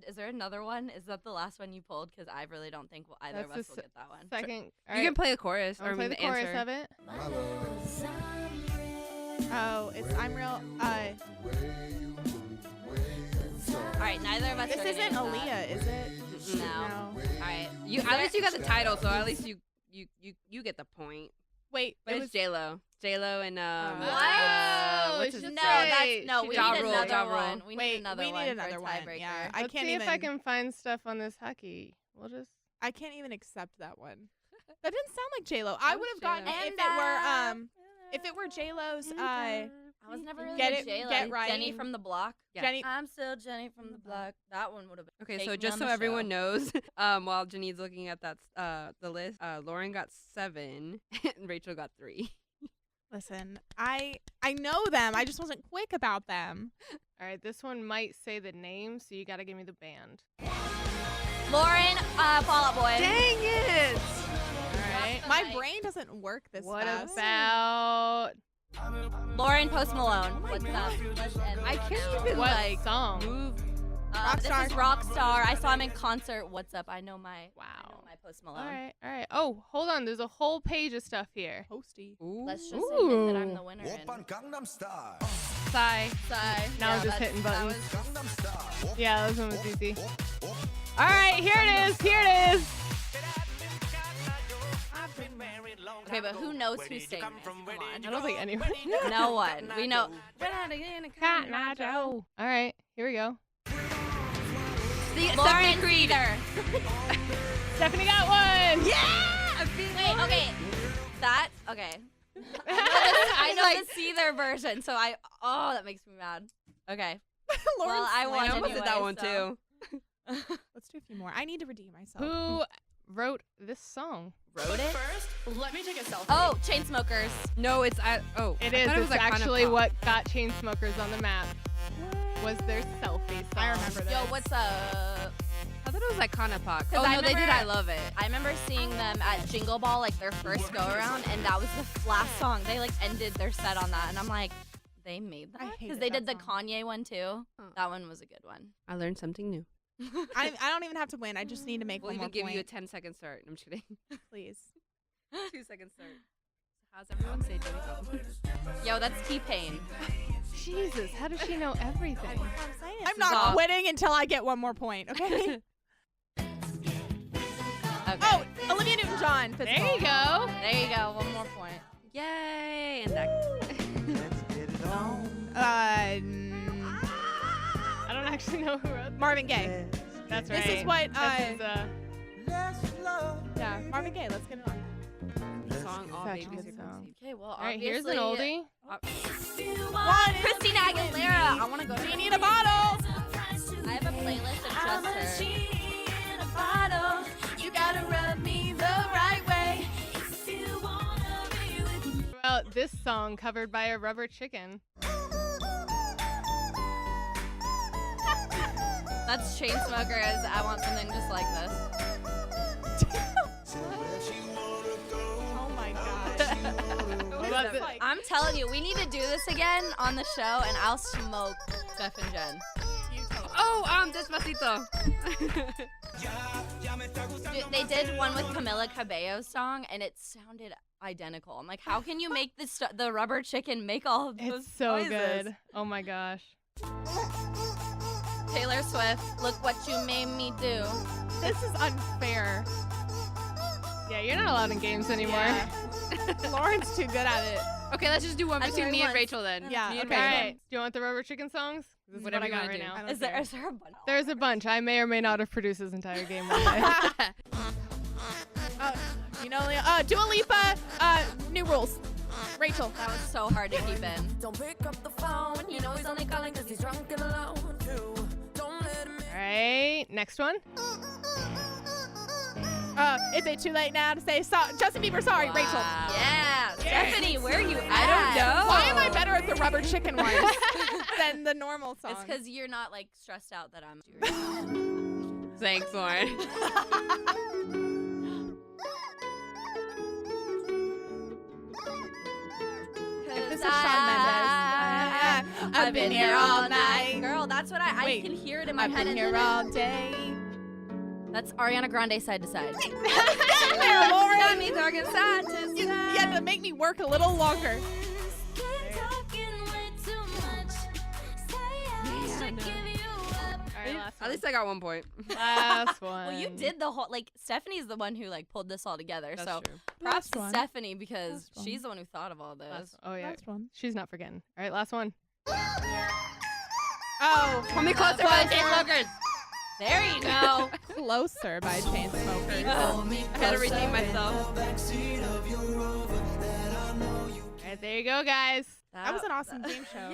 Is there another one? Is that the last one you pulled? Because I really don't think either of That's us the will get that one. Second. All You right, can play the chorus I'll or play the the chorus answer. of it. Oh, it's I'm real. All right, neither of us. This are gonna isn't get that. Aaliyah, is it? No. No. All right. You at least you got the title, so at least you get the point. Wait, But it it's J Lo and Oh, what's it's his just No, right. that's She we Ja need Rule, another Ja Rule. one. We need Wait, another we one. need for a another one. tiebreaker. Yeah, I Let's can't see even. if I can find stuff on this hockey. We'll just. I can't even accept that one. That didn't sound like J Lo. I was would have gotten J.Lo. it if it were J Lo's. I was never really Get a it- J-Lo. get right. Jenny from the block. Yeah. Jenny. I'm still Jenny from the block. That one would have been. Okay, Take so me just on so the everyone show. knows, while Janine's looking at that the list, Lauren got 7 and Rachel got 3. Listen, I know them. I just wasn't quick about them. All right, this one might say the name, so you got to give me the band. Lauren, Fall Out Boy. Dang it! All right. My brain doesn't work this What fast. about Lauren, Post Malone. What's up? Let's end I this can't now. even what like song? move. Rockstar. This is Rockstar. I saw him in concert. What's up? I know my Post Malone. All right. Oh, hold on. There's a whole page of stuff here. Posty. Let's just admit that I'm the winner. Sigh. Now I'm just hitting buttons. Yeah, this one was easy. All right, here it is. Okay, but who knows who's singing this? Come on. I don't think anyone. No one. We know. All right, here we go. Lauren Creed. Stephanie got one. Yeah! Wait, okay. Okay. I know the Seether version, so that makes me mad. Okay. Well, I won I almost anyway, did that one so. too. Let's do a few more. I need to redeem myself. Who wrote this song? Wrote it? First, let me take a selfie. Oh, Chainsmokers. No, it's It is. It's actually what got Chainsmokers on the map. Was their selfie song. I remember this. Yo, what's up? I thought it was Icona Pop. Oh, I no, they did remember- I Love It. I remember seeing them at Jingle Ball, like their first go around, and that was the last song. They like ended their set on that, and I'm like, they made that? hated Because they that did the song. Kanye one too. That one was a good one. I learned something new. I don't even have to win. I just need to make We'll one more even give point. you a 10-second start. I'm just kidding. Please. 2-second start. How's everyone say Jenny Cobb? Yo, that's T-Pain. Jesus, how does she know everything? I'm not quitting until I get one more point, okay? Okay. Oh, Olivia Newton-John. There you go. There you go. One more point. Yay! And that. I don't actually know who wrote that. Marvin Gaye. That's right. This is what, This is, yeah, Marvin Gaye. Let's get it on. Song all Such a babies good are song. conceived. Okay, well, all right, here's an obviously- oldie. Christina Aguilera. I want to go. We need a bottle. I have a playlist of just her. You gotta rub me the right way. About this song covered by a rubber chicken. That's Chainsmokers. I want something just like this. Oh my god. What about this? I'm telling you, we need to do this again on the show, and I'll smoke Jeff and Jenn. Oh, Despacito. Dude, they did one with Camila Cabello's song, and it sounded identical. I'm like, how can you make this the rubber chicken make all of those It's so noises? good. Oh my gosh. Taylor Swift, look what you made me do. This is unfair. Yeah, you're not allowed in games anymore. Yeah. Lauren's too good at it. Okay, let's just do one That's between what me I and want. Rachel then. Yeah, Me and okay. All Rachel. right. Do you want the rubber chicken songs? This is Whatever what I got you right wanna now. I don't Is there care. a bunch? There's a bunch. I may or may not have produced this entire game one day. Dua Lipa, New Rules. Rachel. That was so hard to keep in. Don't pick up the phone. You know he's only calling because he's drunk and alone. Don't let him All right, next one. Is it too late now to say Justin Bieber sorry, Rachel? Yeah. Stephanie, where are you at? I don't know. Why am I better at the rubber chicken ones than the normal songs? It's because you're not like stressed out that I'm doing. Thanks, Lauren. This is Shawn Mendes. I've been here all night. Girl, that's what I Wait, can hear it in my I've head. been and here then all day. That's Ariana Grande side to side. There, Lauren. That means Ariana side to side. You had to make me work a little longer. All right, last At one. least I got 1 point. Last one. Well, you did the whole Stephanie's the one who like pulled this all together. That's so true. props Last to one. Stephanie because Last one. she's the one who thought of all this. Last, oh yeah, Last one. she's not forgetting. All right, last one. Oh, Hold me closer by the Chainsmokers. There you go. Closer by Chainsmokers. I had to redeem myself. All right, there you go, guys. That was an awesome game show.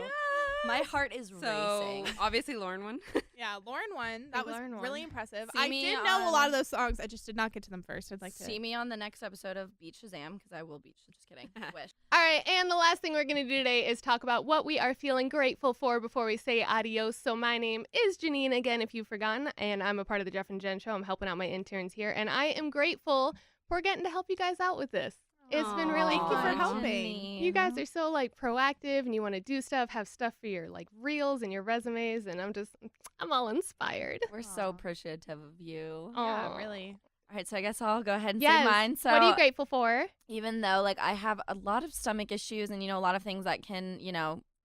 My heart is So, racing. obviously Lauren won. Yeah, Lauren won. That was Lauren won. really impressive. See I me did know a on- lot of those songs. I just did not get to them first. I'd like to. See me on the next episode of Beat Shazam because I will beat. Just kidding. Wish. All right, and the last thing we're going to do today is talk about what we are feeling grateful for before we say adios. So my name is Janine, again, if you've forgotten, and I'm a part of the Jeff and Jenn Show. I'm helping out my interns here, and I am grateful for getting to help you guys out with this. It's been really Thank you for fun. helping. You guys are so like proactive and you want to do stuff, have stuff for your like reels and your resumes, and I'm all inspired. We're so appreciative of you. Yeah, Aw. really. All right, so I guess I'll go ahead and Yes. say mine. So What are you grateful for? even though like I have a lot of stomach issues and a lot of things that can,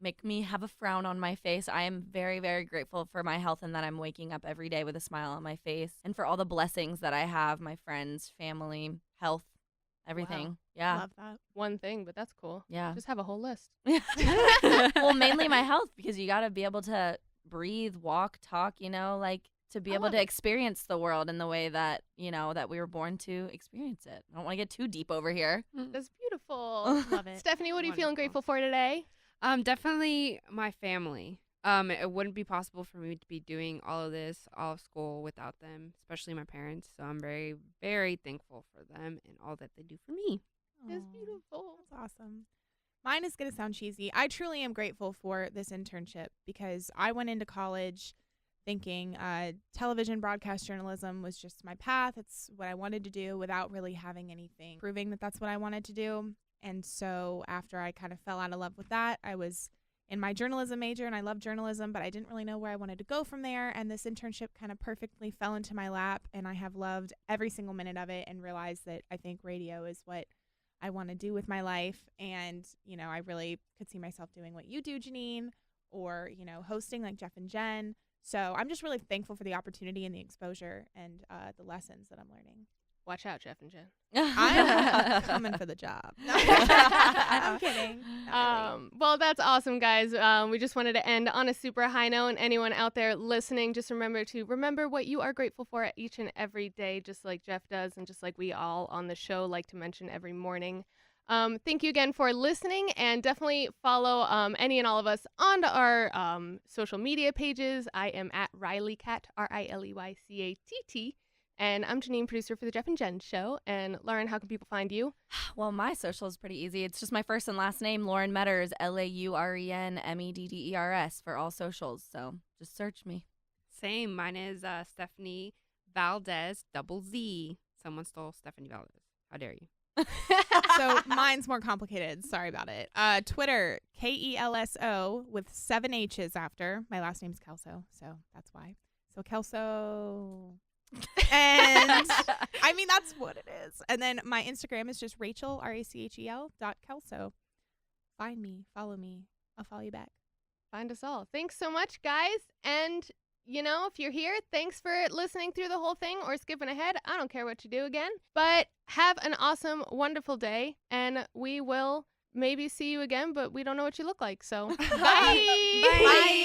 make me have a frown on my face, I am very, very grateful for my health and that I'm waking up every day with a smile on my face, and for all the blessings that I have, my friends, family, health, everything. Yeah. Love that. One thing, but that's cool. Yeah. Just have a whole list. Well, mainly my health, because you got to be able to breathe, walk, talk, like to be able to experience the world in the way that, that we were born to experience it. I don't want to get too deep over here. That's beautiful. Love it. Stephanie, what are you feeling Wonderful. grateful for today? Definitely my family. It wouldn't be possible for me to be doing all of this, all of school, without them, especially my parents. So I'm very, very thankful for them and all that they do for me. It's Aw, beautiful. That's awesome. Mine is going to sound cheesy. I truly am grateful for this internship because I went into college thinking television broadcast journalism was just my path. It's what I wanted to do without really having anything proving that that's what I wanted to do. And so after I kind of fell out of love with that, I was in my journalism major and I love journalism, but I didn't really know where I wanted to go from there. And this internship kind of perfectly fell into my lap, and I have loved every single minute of it and realized that I think radio is what I want to do with my life. And, I really could see myself doing what you do, Janine, or, hosting like Jeff and Jenn. So I'm just really thankful for the opportunity and the exposure and the lessons that I'm learning. Watch out, Jeff and Jenn. I'm coming for the job. I'm kidding. Not really. Well, that's awesome, guys. We just wanted to end on a super high note. And anyone out there listening, just remember what you are grateful for each and every day, just like Jeff does, and just like we all on the show like to mention every morning. Thank you again for listening, and definitely follow any and all of us on our social media pages. I am at RileyCat, RileyCatt. And I'm Janine, producer for the Jeff and Jenn Show. And Lauren, how can people find you? Well, my social is pretty easy. It's just my first and last name, Lauren Medders, LaurenMedders for all socials. So just search me. Same. Mine is Stephanie Valdez, double Z. Someone stole Stephanie Valdez. How dare you? So mine's more complicated. Sorry about it. Twitter, KELSO with 7 H's after. My last name's Kelso, so that's why. So Kelso. And I mean, that's what it is. And then my Instagram is just Rachel, RACHEL.Kelso. Find me, follow me. I'll follow you back. Find us all. Thanks so much, guys. And, if you're here, thanks for listening through the whole thing or skipping ahead. I don't care what you do again. But have an awesome, wonderful day. And we will maybe see you again, but we don't know what you look like. So, bye. Bye.